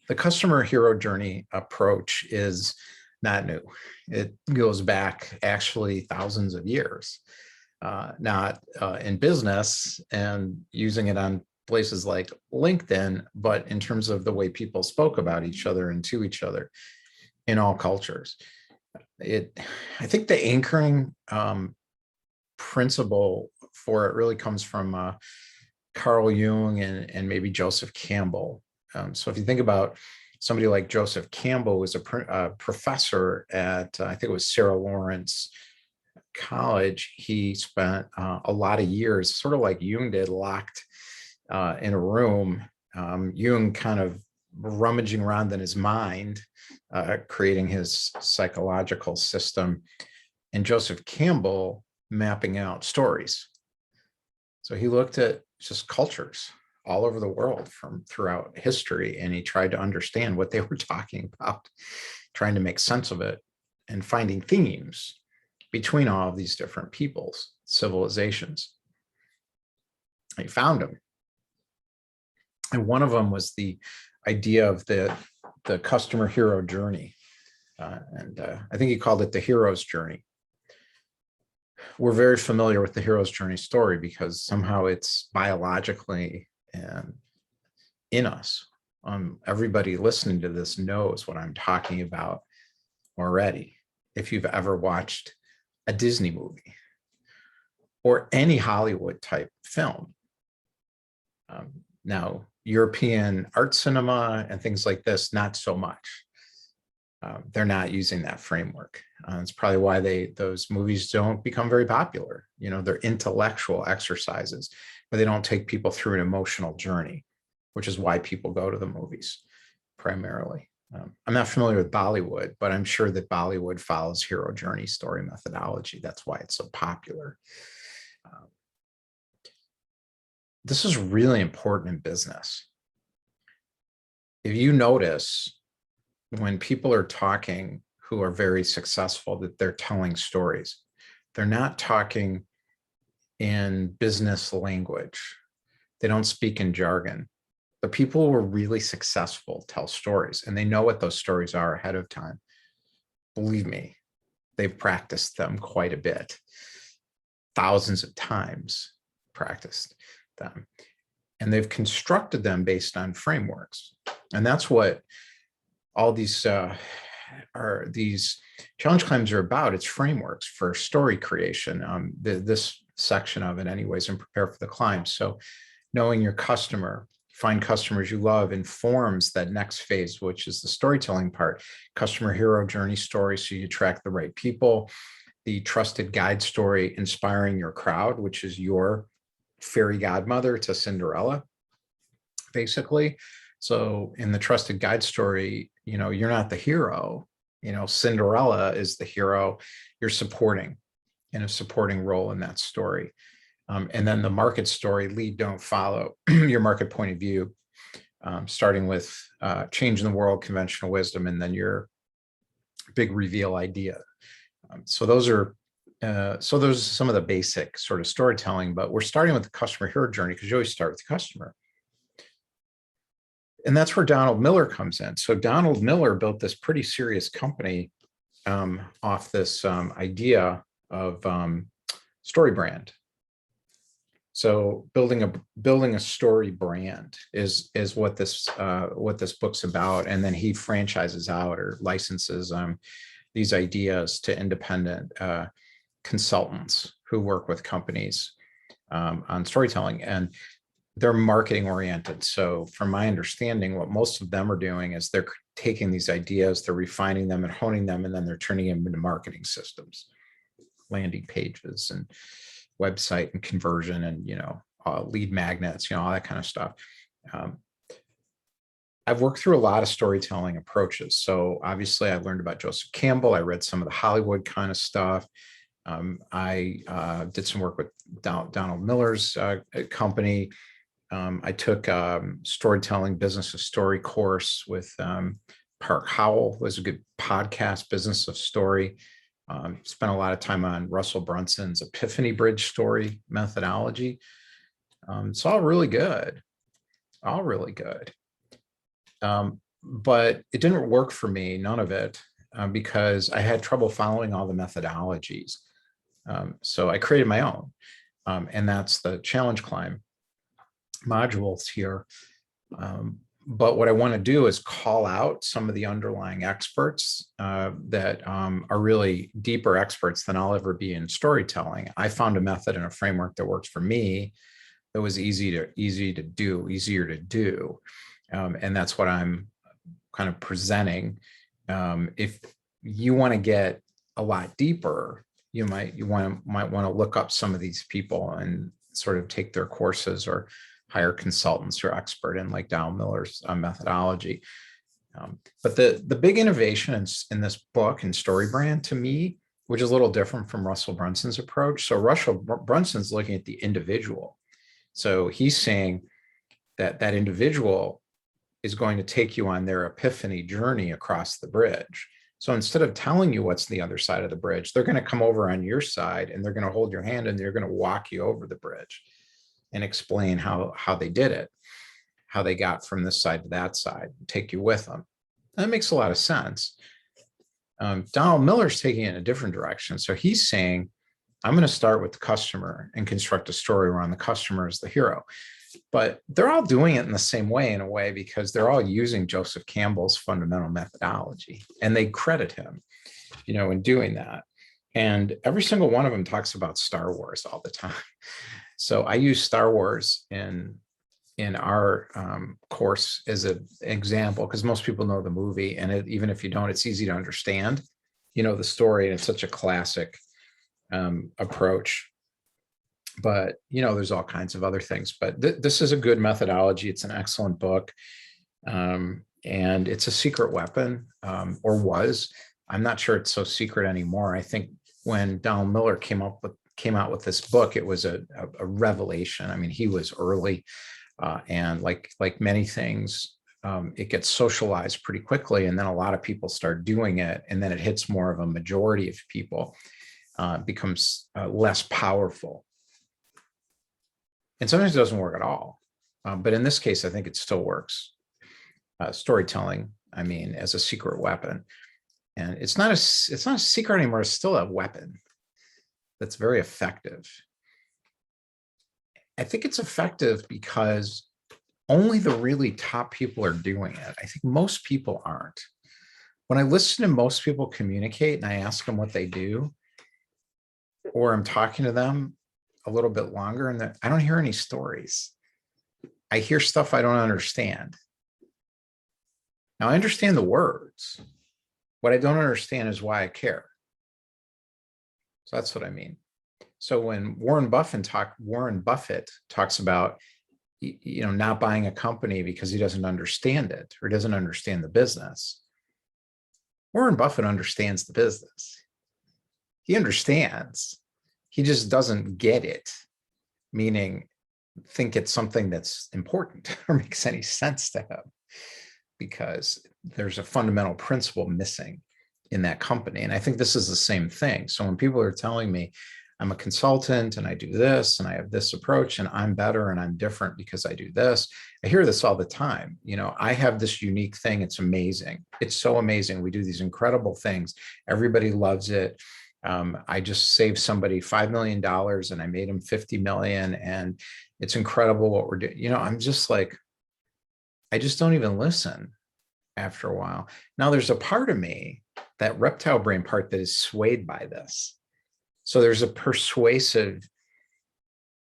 The customer hero journey approach is not new. It goes back actually thousands of years, not in business and using it on places like LinkedIn, but in terms of the way people spoke about each other and to each other in all cultures. I think the anchoring principle for it really comes from Carl Jung and maybe Joseph Campbell. So if you think about somebody like Joseph Campbell, was a professor at, I think it was Sarah Lawrence College. He spent a lot of years, sort of like Jung did, locked in a room. Jung kind of rummaging around in his mind, creating his psychological system, and Joseph Campbell mapping out stories. So he looked at just cultures all over the world from throughout history, and he tried to understand what they were talking about, trying to make sense of it, and finding themes between all of these different peoples, civilizations. He found them. And one of them was the idea of the customer hero journey. I think he called it the hero's journey. We're very familiar with the hero's journey story because somehow it's biologically in us. Everybody listening to this knows what I'm talking about already. If you've ever watched a Disney movie or any Hollywood type film. Now, European art cinema and things like this, not so much. They're not using that framework. It's probably why those movies don't become very popular. You know, they're intellectual exercises, but they don't take people through an emotional journey, which is why people go to the movies primarily. I'm not familiar with Bollywood, but I'm sure that Bollywood follows hero journey story methodology. That's why it's so popular. This is really important in business. If you notice, when people are talking who are very successful, that they're telling stories. They're not talking in business language. They don't speak in jargon. The people who are really successful tell stories, and they know what those stories are ahead of time. Believe me, they've practiced them quite a bit. Thousands of times practiced them. And they've constructed them based on frameworks. And that's what all these challenge climbs are about. It's frameworks for story creation. This section of it anyways, and prepare for the climb. So knowing your customer, find customers you love, informs that next phase, which is the storytelling part. Customer hero journey story, so you attract the right people. The trusted guide story, inspiring your crowd, which is your fairy godmother to Cinderella, basically. So in the trusted guide story, you know, you're not the hero. You know, Cinderella is the hero. You're supporting, in a supporting role in that story. And then the market story, lead, don't follow, your market point of view, starting with changing the world, conventional wisdom, and then your big reveal idea. So those are some of the basic sort of storytelling, but we're starting with the customer hero journey because you always start with the customer. And that's where Donald Miller comes in. So Donald Miller built this pretty serious company off this idea of story brand. So building a story brand is what this book's about. And then he franchises out or licenses these ideas to independent consultants who work with companies on storytelling, and they're marketing oriented. So from my understanding, what most of them are doing is they're taking these ideas, they're refining them and honing them, and then they're turning them into marketing systems, landing pages and website and conversion and, you know, lead magnets, you know, all that kind of stuff. I've worked through a lot of storytelling approaches. So obviously I learned about Joseph Campbell. I read some of the Hollywood kind of stuff. I did some work with Donald Miller's company. I took storytelling business of story course with Park Howell. It was a good podcast, Business of Story. Spent a lot of time on Russell Brunson's Epiphany Bridge story methodology. It's all really good, all really good. but it didn't work for me, none of it, because I had trouble following all the methodologies. So I created my own, and that's the challenge climb modules here. But what I want to do is call out some of the underlying experts that are really deeper experts than I'll ever be in storytelling. I found a method and a framework that works for me that was easier to do. And that's what I'm kind of presenting. If you want to get a lot deeper, you might want to look up some of these people and sort of take their courses or hire consultants who are expert in, like Donald Miller's methodology. But the big innovation in this book and StoryBrand, to me, which is a little different from Russell Brunson's approach. So Russell Brunson's looking at the individual. So he's saying that that individual is going to take you on their epiphany journey across the bridge. So instead of telling you what's the other side of the bridge, they're going to come over on your side and they're going to hold your hand and they're going to walk you over the bridge and explain how they did it, how they got from this side to that side, take you with them. That makes a lot of sense. Donald Miller's taking it in a different direction. So he's saying, I'm going to start with the customer and construct a story around the customer as the hero. But they're all doing it in the same way, in a way, because they're all using Joseph Campbell's fundamental methodology, and they credit him, in doing that. And every single one of them talks about Star Wars all the time. So I use Star Wars in our course as an example, because most people know the movie, and even if you don't, it's easy to understand, the story, and it's such a classic approach. But there's all kinds of other things. But this is a good methodology. It's an excellent book, and it's a secret weapon, or was. I'm not sure it's so secret anymore. I think when Donald Miller came out with this book, it was a revelation. I mean, he was early, and like many things, it gets socialized pretty quickly, and then a lot of people start doing it, and then it hits more of a majority of people, becomes less powerful. And sometimes it doesn't work at all. But in this case, I think it still works. Storytelling, I mean, as a secret weapon. And it's not a secret anymore. It's still a weapon that's very effective. I think it's effective because only the really top people are doing it. I think most people aren't. When I listen to most people communicate and I ask them what they do, or I'm talking to them a little bit longer, and I don't hear any stories. I hear stuff I don't understand. Now, I understand the words. What I don't understand is why I care. So that's what I mean. So when Warren Buffett talks about, not buying a company because he doesn't understand it or doesn't understand the business, Warren Buffett understands the business. He understands. He just doesn't get it, meaning think it's something that's important or makes any sense to him, because there's a fundamental principle missing in that company. And I think this is the same thing. So when people are telling me I'm a consultant and I do this and I have this approach and I'm better and I'm different because I do this, I hear this all the time. I have this unique thing. It's amazing. It's so amazing. We do these incredible things. Everybody loves it. I just saved somebody $5 million and I made him 50 million, and it's incredible what we're doing. I'm just like, I just don't even listen after a while. Now there's a part of me, that reptile brain part, that is swayed by this. So there's a persuasive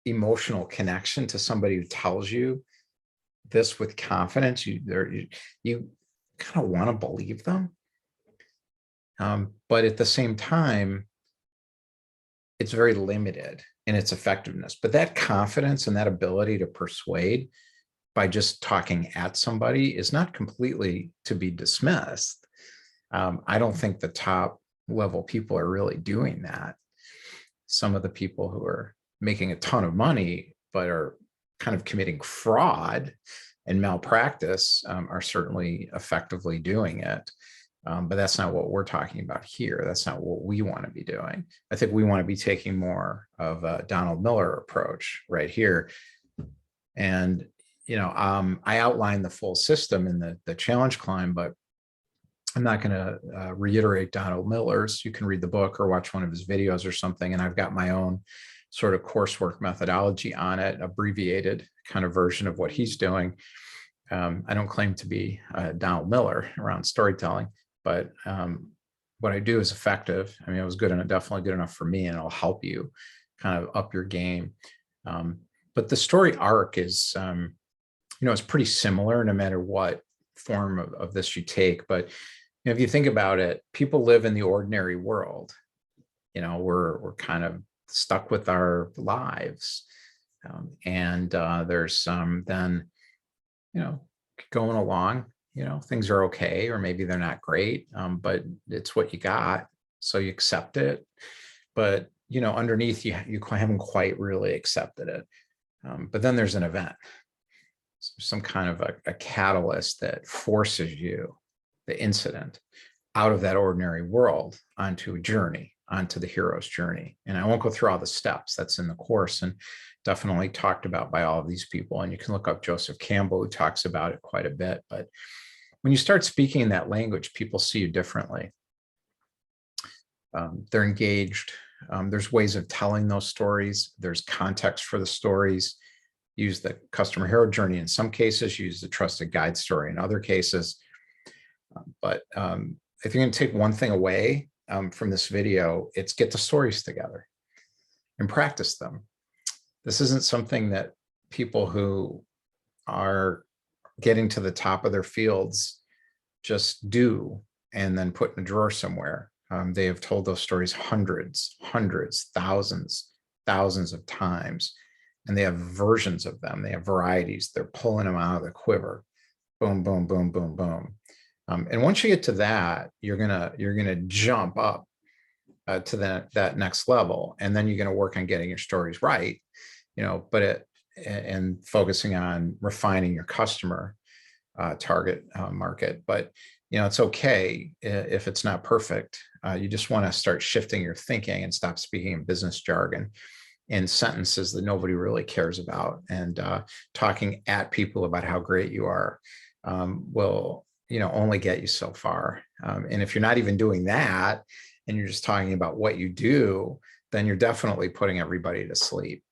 emotional connection to somebody who tells you this with confidence. You kind of want to believe them. But at the same time, it's very limited in its effectiveness. But that confidence and that ability to persuade by just talking at somebody is not completely to be dismissed. I don't think the top level people are really doing that. Some of the people who are making a ton of money but are kind of committing fraud and malpractice are certainly effectively doing it. But that's not what we're talking about here. That's not what we want to be doing. I think we want to be taking more of a Donald Miller approach right here. And, I outlined the full system in the challenge climb, but I'm not going to reiterate Donald Miller's. You can read the book or watch one of his videos or something. And I've got my own sort of coursework methodology on it, abbreviated kind of version of what he's doing. I don't claim to be Donald Miller around storytelling, but what I do is effective. I mean, it was good enough, definitely good enough for me, and it'll help you kind of up your game. But the story arc is, it's pretty similar no matter what form of this you take. But if you think about it, people live in the ordinary world. We're kind of stuck with our lives, and there's some then, going along. Things are okay, or maybe they're not great, but it's what you got, so you accept it. But underneath, you haven't quite really accepted it. But then there's an event, some kind of a catalyst that forces you, the incident, out of that ordinary world onto a journey, onto the hero's journey. And I won't go through all the steps, that's in the course and definitely talked about by all of these people. And you can look up Joseph Campbell, who talks about it quite a bit. But when you start speaking in that language, people see you differently. They're engaged. There's ways of telling those stories. There's context for the stories. Use the customer hero journey in some cases, use the trusted guide story in other cases. But if you're going to take one thing away from this video, it's get the stories together and practice them. This isn't something that people who are getting to the top of their fields just do and then put in a drawer somewhere. They have told those stories hundreds, thousands of times. And they have versions of them. They have varieties. They're pulling them out of the quiver. Boom, boom, boom, boom, boom. And once you get to that, you're gonna jump up to that next level, and then you're gonna work on getting your stories right. And focusing on refining your customer target market. But it's okay if it's not perfect. You just want to start shifting your thinking and stop speaking in business jargon in sentences that nobody really cares about, and talking at people about how great you are will only get you so far. And if you're not even doing that and you're just talking about what you do, then you're definitely putting everybody to sleep.